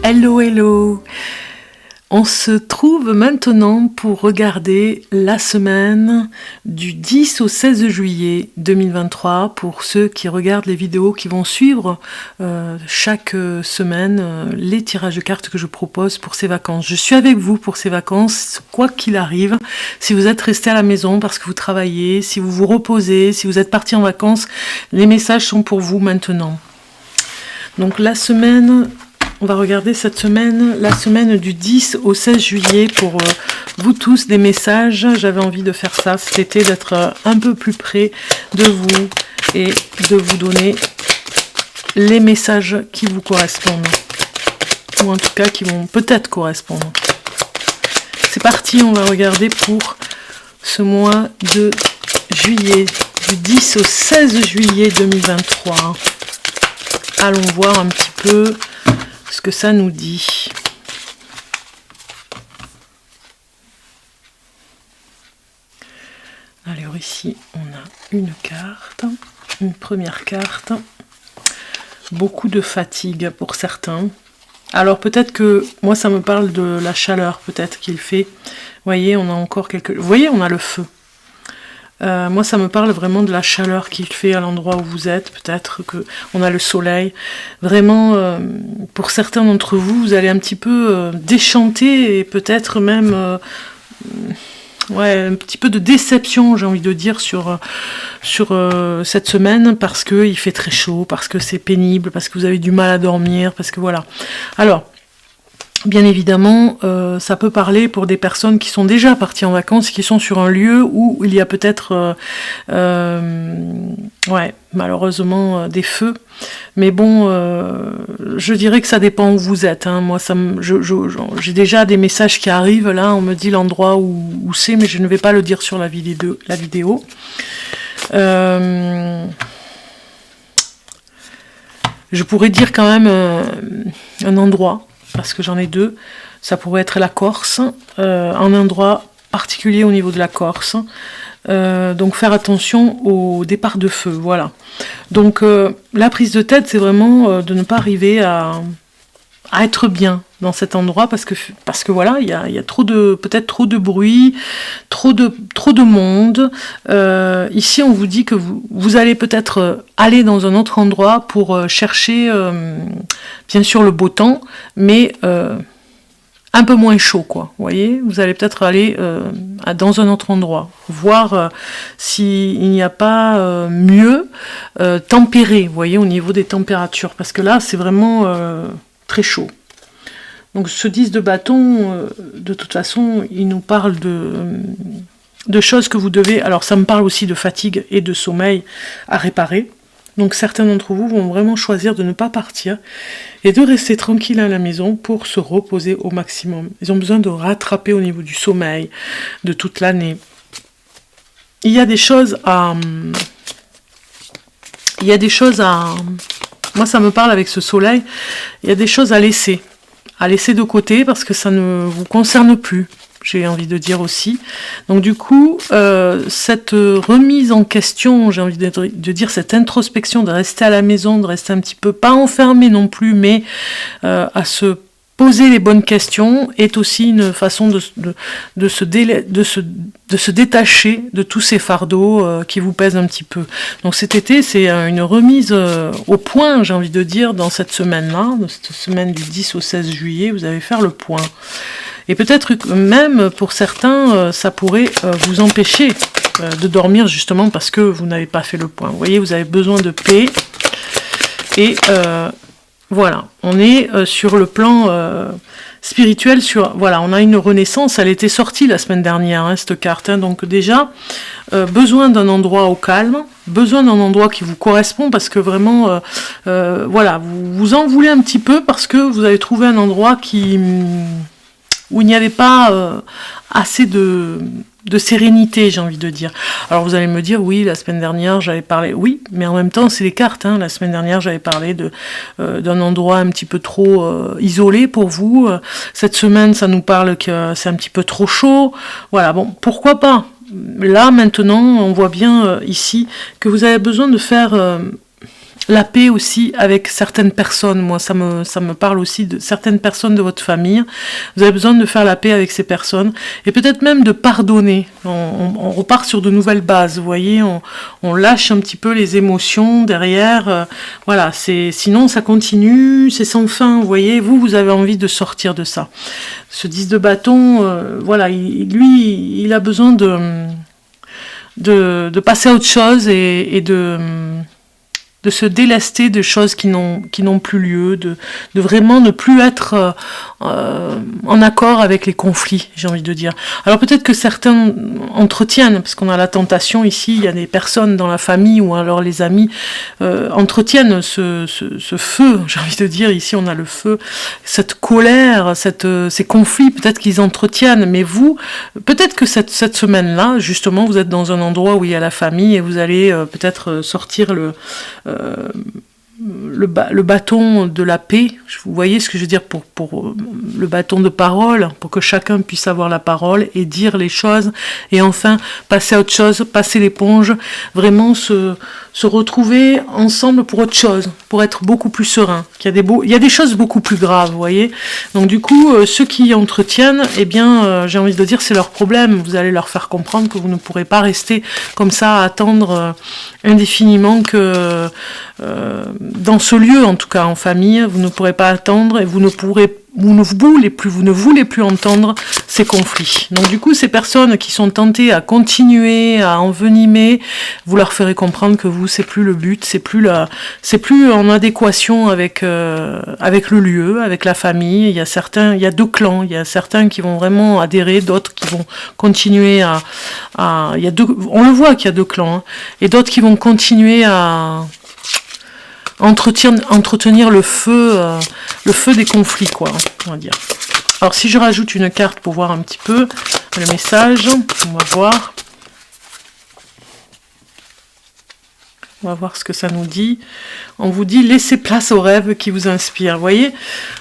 Hello, hello! On se trouve maintenant pour regarder la semaine du 10 au 16 juillet 2023 pour ceux qui regardent les vidéos qui vont suivre chaque semaine les tirages de cartes que je propose pour ces vacances. Je suis avec vous pour ces vacances, quoi qu'il arrive. Si vous êtes resté à la maison parce que vous travaillez, si vous vous reposez, si vous êtes parti en vacances, les messages sont pour vous maintenant. Donc la semaine... On va regarder cette semaine, la semaine du 10 au 16 juillet pour vous tous, des messages. J'avais envie de faire ça cet été, d'être un peu plus près de vous et de vous donner les messages qui vous correspondent. Ou en tout cas qui vont peut-être correspondre. C'est parti, on va regarder pour ce mois de juillet, du 10 au 16 juillet 2023. Allons voir un petit peu ce que ça nous dit. Alors ici, on a une carte, une première carte. Beaucoup de fatigue pour certains. Alors peut-être que, moi ça me parle de la chaleur, peut-être qu'il fait. Vous voyez, on a encore quelques... Vous voyez, on a le feu. Moi, ça me parle vraiment de la chaleur qu'il fait à l'endroit où vous êtes. Peut-être qu'on a le soleil. Vraiment, pour certains d'entre vous, vous allez un petit peu déchanter et peut-être même un petit peu de déception, j'ai envie de dire, sur cette semaine parce qu'il fait très chaud, parce que c'est pénible, parce que vous avez du mal à dormir, parce que voilà. Alors... Bien évidemment, ça peut parler pour des personnes qui sont déjà parties en vacances, qui sont sur un lieu où il y a peut-être, malheureusement, des feux. Mais bon, je dirais que ça dépend où vous êtes. Hein. Moi, j'ai déjà des messages qui arrivent. Là, on me dit l'endroit où c'est, mais je ne vais pas le dire sur la vidéo. Je pourrais dire quand même un endroit. Parce que j'en ai deux, ça pourrait être la Corse, un endroit particulier au niveau de la Corse, donc faire attention au départ de feu, voilà. Donc la prise de tête, c'est vraiment de ne pas arriver à être bien dans cet endroit, parce que voilà, il y a peut-être trop de bruit, trop de monde. Ici, on vous dit que vous allez peut-être aller dans un autre endroit pour chercher, bien sûr, le beau temps, mais un peu moins chaud, quoi. Vous voyez, vous allez peut-être aller dans un autre endroit, voir s'il n'y a pas mieux tempéré, vous voyez, au niveau des températures, parce que là, c'est vraiment très chaud. Donc ce 10 de bâton, de toute façon, il nous parle de choses que vous devez... Alors ça me parle aussi de fatigue et de sommeil à réparer. Donc certains d'entre vous vont vraiment choisir de ne pas partir et de rester tranquille à la maison pour se reposer au maximum. Ils ont besoin de rattraper au niveau du sommeil de toute l'année. Il y a des choses à... Moi ça me parle avec ce soleil, il y a des choses à laisser de côté parce que ça ne vous concerne plus, j'ai envie de dire aussi. Donc du coup, cette remise en question, j'ai envie de dire cette introspection, de rester à la maison, de rester un petit peu, pas enfermé non plus, mais à se poser les bonnes questions, est aussi une façon de se détacher de tous ces fardeaux qui vous pèsent un petit peu. Donc cet été, c'est une remise au point, j'ai envie de dire, dans cette semaine-là, dans cette semaine du 10 au 16 juillet, vous allez faire le point. Et peut-être même, pour certains, ça pourrait vous empêcher de dormir, justement, parce que vous n'avez pas fait le point. Vous voyez, vous avez besoin de paix, et... voilà, on est sur le plan spirituel, voilà, on a une renaissance, elle était sortie la semaine dernière, cette carte, hein, donc déjà, besoin d'un endroit au calme, besoin d'un endroit qui vous correspond, parce que vraiment, voilà, vous en voulez un petit peu, parce que vous avez trouvé un endroit où il n'y avait pas assez de sérénité, j'ai envie de dire. Alors vous allez me dire, oui, la semaine dernière j'avais parlé, oui, mais en même temps c'est les cartes, hein. La semaine dernière j'avais parlé d'un endroit un petit peu trop isolé pour vous. Cette semaine ça nous parle que c'est un petit peu trop chaud. Voilà, bon, pourquoi pas. Là maintenant on voit bien ici que vous avez besoin de faire la paix aussi avec certaines personnes. Moi, ça me parle aussi de certaines personnes de votre famille. Vous avez besoin de faire la paix avec ces personnes et peut-être même de pardonner. On repart sur de nouvelles bases, vous voyez, on lâche un petit peu les émotions derrière. Voilà, sinon ça continue, c'est sans fin, vous voyez. Vous avez envie de sortir de ça. Ce 10 de bâton, voilà, lui, il a besoin de passer à autre chose et de se délester de choses qui n'ont plus lieu, de vraiment ne plus être en accord avec les conflits, j'ai envie de dire. Alors peut-être que certains entretiennent, parce qu'on a la tentation ici, il y a des personnes dans la famille ou alors les amis entretiennent ce feu, j'ai envie de dire, ici on a le feu, cette colère, ces conflits, peut-être qu'ils entretiennent, mais vous, peut-être que cette semaine-là, justement, vous êtes dans un endroit où il y a la famille et vous allez peut-être sortir le bâton de la paix, vous voyez ce que je veux dire, pour le bâton de parole, pour que chacun puisse avoir la parole et dire les choses, et enfin passer à autre chose, passer l'éponge, vraiment se retrouver ensemble pour autre chose, pour être beaucoup plus serein. Il y a des choses beaucoup plus graves, vous voyez. Donc du coup, ceux qui entretiennent, eh bien, j'ai envie de dire, c'est leur problème. Vous allez leur faire comprendre que vous ne pourrez pas rester comme ça à attendre indéfiniment que dans ce lieu, en tout cas en famille, vous ne pourrez pas attendre et vous ne voulez plus entendre ces conflits. Donc du coup, ces personnes qui sont tentées à continuer, à envenimer, vous leur ferez comprendre que vous, c'est plus le but, c'est plus en adéquation avec le lieu, avec la famille. Il y a deux clans, il y a certains qui vont vraiment adhérer, d'autres qui vont continuer on le voit qu'il y a deux clans, hein, et d'autres qui vont continuer à entretenir le feu des conflits, quoi, on va dire. Alors si je rajoute une carte pour voir un petit peu le message, on va voir. On va voir ce que ça nous dit. On vous dit, laissez place aux rêves qui vous inspirent. Vous voyez,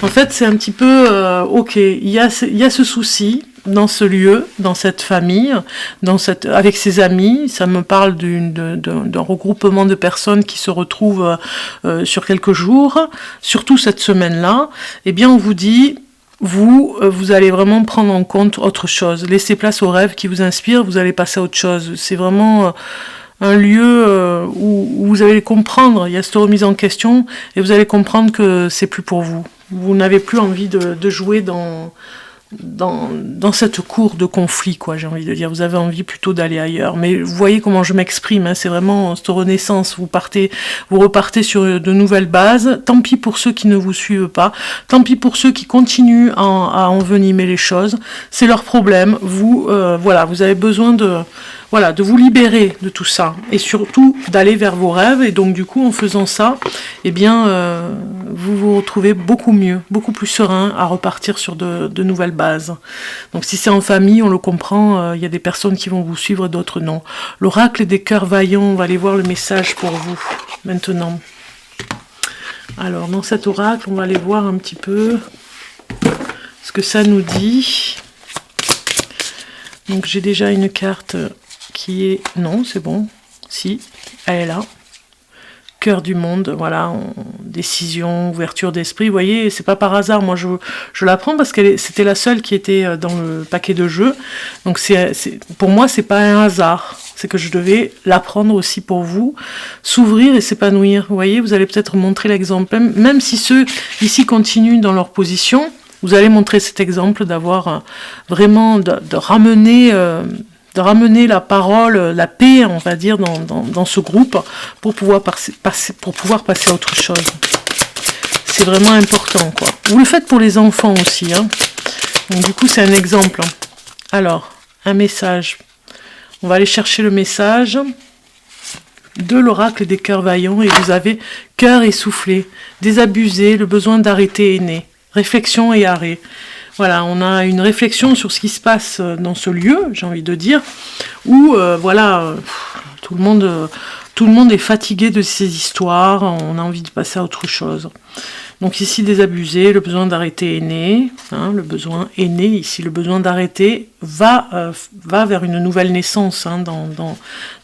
en fait, c'est un petit peu, ok, il y a ce souci dans ce lieu, dans cette famille, avec ses amis. Ça me parle d'un regroupement de personnes qui se retrouvent sur quelques jours, surtout cette semaine-là. Eh bien, on vous dit, vous allez vraiment prendre en compte autre chose. Laissez place aux rêves qui vous inspirent, vous allez passer à autre chose. C'est vraiment un lieu où vous allez comprendre, il y a cette remise en question, et vous allez comprendre que c'est plus pour vous. Vous n'avez plus envie de jouer dans cette cour de conflit, quoi, j'ai envie de dire. Vous avez envie plutôt d'aller ailleurs. Mais vous voyez comment je m'exprime, hein, c'est vraiment cette renaissance. Vous repartez sur de nouvelles bases. Tant pis pour ceux qui ne vous suivent pas. Tant pis pour ceux qui continuent à envenimer les choses. C'est leur problème. Vous avez besoin de vous libérer de tout ça. Et surtout, d'aller vers vos rêves. Et donc, du coup, en faisant ça, eh bien, vous vous retrouvez beaucoup mieux, beaucoup plus serein à repartir sur de nouvelles bases. Donc, si c'est en famille, on le comprend, il y a des personnes qui vont vous suivre, d'autres non. L'oracle des cœurs vaillants, on va aller voir le message pour vous, maintenant. Alors, dans cet oracle, on va aller voir un petit peu ce que ça nous dit. Donc, j'ai déjà une carte qui est... Non, c'est bon. Si, elle est là. Cœur du monde, voilà, décision, ouverture d'esprit. Vous voyez, c'est pas par hasard. Moi, je la prends parce que c'était la seule qui était dans le paquet de jeux. Donc, pour moi, c'est pas un hasard. C'est que je devais l'apprendre aussi pour vous, s'ouvrir et s'épanouir. Vous voyez, vous allez peut-être montrer l'exemple. Même si ceux ici continuent dans leur position, vous allez montrer cet exemple d'avoir vraiment de ramener la parole, la paix, on va dire, dans ce groupe pour pouvoir passer à autre chose. C'est vraiment important, quoi. Vous le faites pour les enfants aussi, hein. Donc du coup, c'est un exemple. Alors, un message. On va aller chercher le message de l'oracle des cœurs vaillants et vous avez cœur essoufflé, désabusé, le besoin d'arrêter est né, réflexion et arrêt. Voilà, on a une réflexion sur ce qui se passe dans ce lieu, j'ai envie de dire, où tout le Tout le monde est fatigué de ces histoires, on a envie de passer à autre chose. Donc ici, désabusé, le besoin d'arrêter est né. Hein, le besoin est né. Ici, le besoin d'arrêter va vers une nouvelle naissance hein,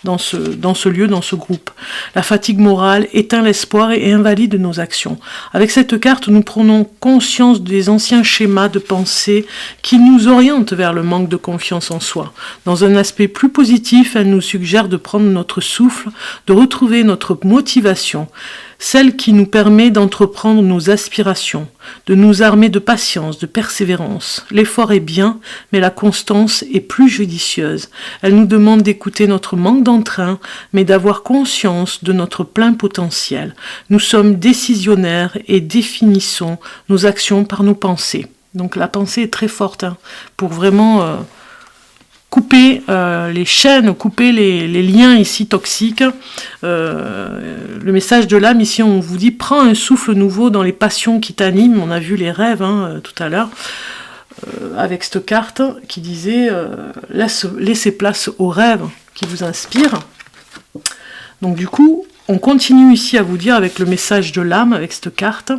dans ce lieu, dans ce groupe. La fatigue morale éteint l'espoir et invalide nos actions. Avec cette carte, nous prenons conscience des anciens schémas de pensée qui nous orientent vers le manque de confiance en soi. Dans un aspect plus positif, elle nous suggère de prendre notre souffle, de retrouver notre motivation, celle qui nous permet d'entreprendre nos aspirations, de nous armer de patience, de persévérance. L'effort est bien, mais la constance est plus judicieuse. Elle nous demande d'écouter notre manque d'entrain, mais d'avoir conscience de notre plein potentiel. Nous sommes décisionnaires et définissons nos actions par nos pensées. Donc la pensée est très forte hein, pour vraiment couper les chaînes, couper les liens ici toxiques. Le message de l'âme ici, on vous dit, prends un souffle nouveau dans les passions qui t'animent. On a vu les rêves hein, tout à l'heure, avec cette carte qui disait, laissez place aux rêves qui vous inspirent. Donc du coup, on continue ici à vous dire avec le message de l'âme, avec cette carte,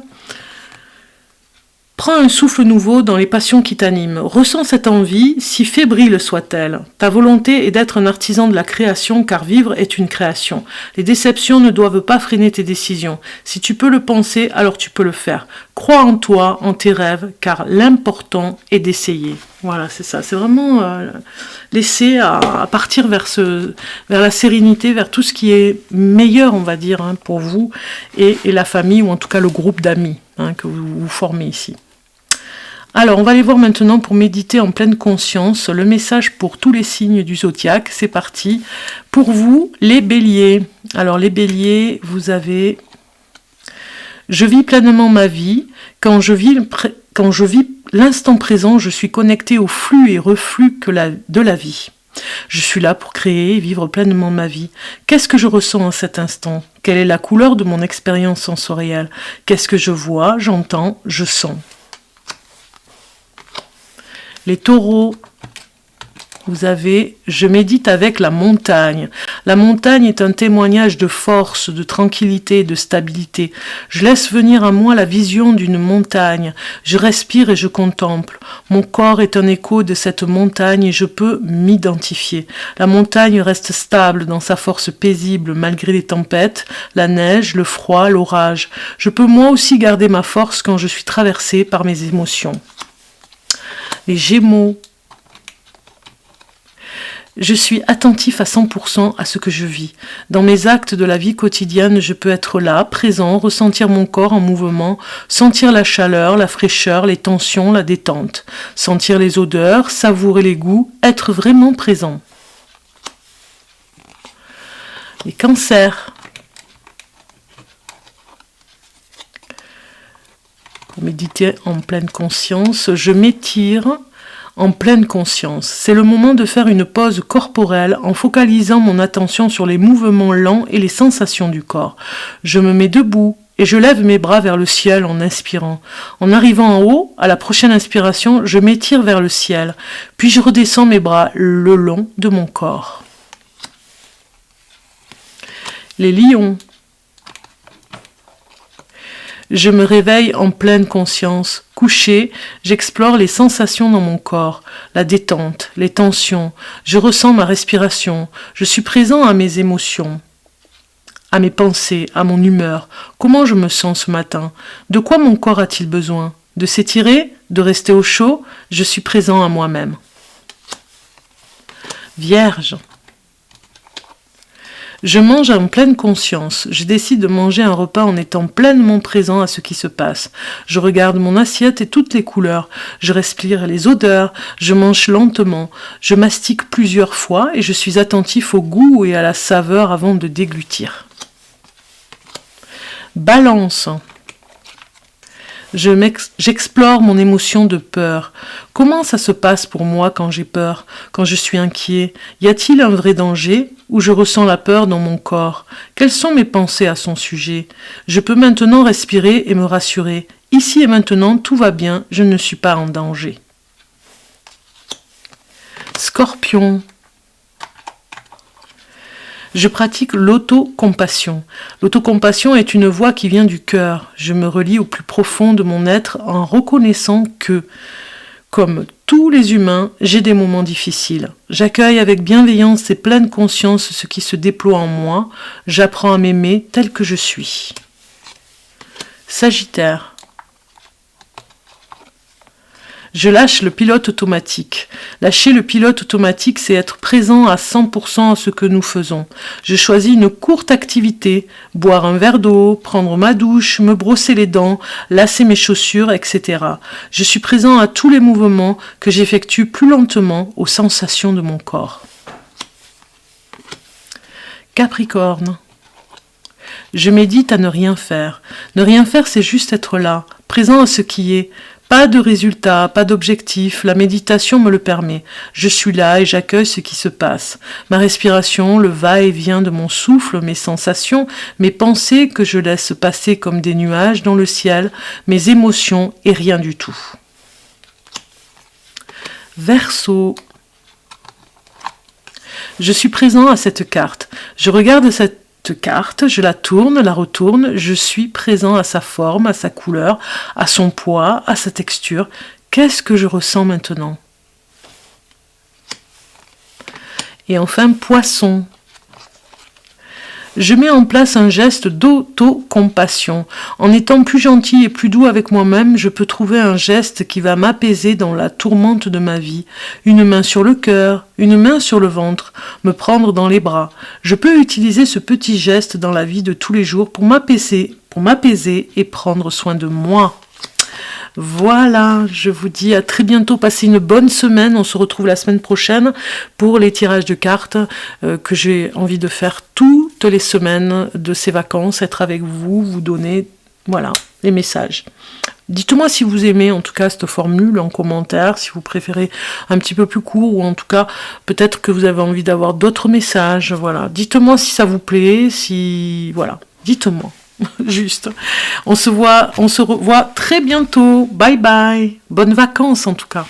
prends un souffle nouveau dans les passions qui t'animent. Ressens cette envie, si fébrile soit-elle. Ta volonté est d'être un artisan de la création, car vivre est une création. Les déceptions ne doivent pas freiner tes décisions. Si tu peux le penser, alors tu peux le faire. Crois en toi, en tes rêves, car l'important est d'essayer. Voilà, c'est ça. C'est vraiment laisser à partir vers la sérénité, vers tout ce qui est meilleur, on va dire, hein, pour vous et la famille, ou en tout cas le groupe d'amis hein, que vous formez ici. Alors, on va aller voir maintenant pour méditer en pleine conscience le message pour tous les signes du zodiaque. C'est parti. Pour vous, les béliers. Alors, les béliers, vous avez... Je vis pleinement ma vie. Quand je vis l'instant présent, je suis connecté au flux et reflux de la vie. Je suis là pour créer et vivre pleinement ma vie. Qu'est-ce que je ressens en cet instant? Quelle est la couleur de mon expérience sensorielle? Qu'est-ce que je vois, j'entends, je sens? Les taureaux, vous avez « Je médite avec la montagne ». La montagne est un témoignage de force, de tranquillité, de stabilité. Je laisse venir à moi la vision d'une montagne. Je respire et je contemple. Mon corps est un écho de cette montagne et je peux m'identifier. La montagne reste stable dans sa force paisible malgré les tempêtes, la neige, le froid, l'orage. Je peux moi aussi garder ma force quand je suis traversée par mes émotions. Les Gémeaux. Je suis attentif à 100% à ce que je vis. Dans mes actes de la vie quotidienne, je peux être là, présent, ressentir mon corps en mouvement, sentir la chaleur, la fraîcheur, les tensions, la détente, sentir les odeurs, savourer les goûts, être vraiment présent. Les Cancers. Pour méditer en pleine conscience, je m'étire en pleine conscience. C'est le moment de faire une pause corporelle en focalisant mon attention sur les mouvements lents et les sensations du corps. Je me mets debout et je lève mes bras vers le ciel en inspirant. En arrivant en haut, à la prochaine inspiration, je m'étire vers le ciel, puis je redescends mes bras le long de mon corps. Les Lions. Je me réveille en pleine conscience. Couché, j'explore les sensations dans mon corps, la détente, les tensions. Je ressens ma respiration. Je suis présent à mes émotions, à mes pensées, à mon humeur. Comment je me sens ce matin? De quoi mon corps a-t-il besoin? De s'étirer? De rester au chaud? Je suis présent à moi-même. Vierge. Je mange en pleine conscience. Je décide de manger un repas en étant pleinement présent à ce qui se passe. Je regarde mon assiette et toutes les couleurs. Je respire les odeurs. Je mange lentement. Je mastique plusieurs fois et je suis attentif au goût et à la saveur avant de déglutir. Balance. J'explore mon émotion de peur. Comment ça se passe pour moi quand j'ai peur, quand je suis inquiet? Y a-t-il un vrai danger ou je ressens la peur dans mon corps? Quelles sont mes pensées à son sujet? Je peux maintenant respirer et me rassurer. Ici et maintenant, tout va bien, je ne suis pas en danger. Scorpion. Je pratique l'autocompassion. L'autocompassion est une voix qui vient du cœur. Je me relie au plus profond de mon être en reconnaissant que, comme tous les humains, j'ai des moments difficiles. J'accueille avec bienveillance et pleine conscience ce qui se déploie en moi. J'apprends à m'aimer tel que je suis. Sagittaire. Je lâche le pilote automatique. Lâcher le pilote automatique, c'est être présent à 100% à ce que nous faisons. Je choisis une courte activité, boire un verre d'eau, prendre ma douche, me brosser les dents, lasser mes chaussures, etc. Je suis présent à tous les mouvements que j'effectue plus lentement aux sensations de mon corps. Capricorne. Je médite à ne rien faire. Ne rien faire, c'est juste être là, présent à ce qui est. Pas de résultat, pas d'objectif, la méditation me le permet. Je suis là et j'accueille ce qui se passe. Ma respiration, le va-et-vient de mon souffle, mes sensations, mes pensées que je laisse passer comme des nuages dans le ciel, mes émotions et rien du tout. Verseau. Je suis présent à cette carte. Je regarde cette carte, je la tourne, la retourne, je suis présent à sa forme, à sa couleur, à son poids, à sa texture. Qu'est-ce que je ressens maintenant? Et enfin, Poisson. Je mets en place un geste d'autocompassion. En étant plus gentil et plus doux avec moi-même, je peux trouver un geste qui va m'apaiser dans la tourmente de ma vie. Une main sur le cœur, une main sur le ventre, me prendre dans les bras. Je peux utiliser ce petit geste dans la vie de tous les jours pour m'apaiser et prendre soin de moi. Voilà, je vous dis à très bientôt, passez une bonne semaine, on se retrouve la semaine prochaine pour les tirages de cartes que j'ai envie de faire toutes les semaines de ces vacances, être avec vous, vous donner, voilà, les messages. Dites-moi si vous aimez en tout cas cette formule en commentaire, si vous préférez un petit peu plus court ou en tout cas peut-être que vous avez envie d'avoir d'autres messages, voilà. Dites-moi si ça vous plaît, si... voilà, dites-moi. Juste. On se revoit très bientôt. Bye bye. Bonnes vacances en tout cas.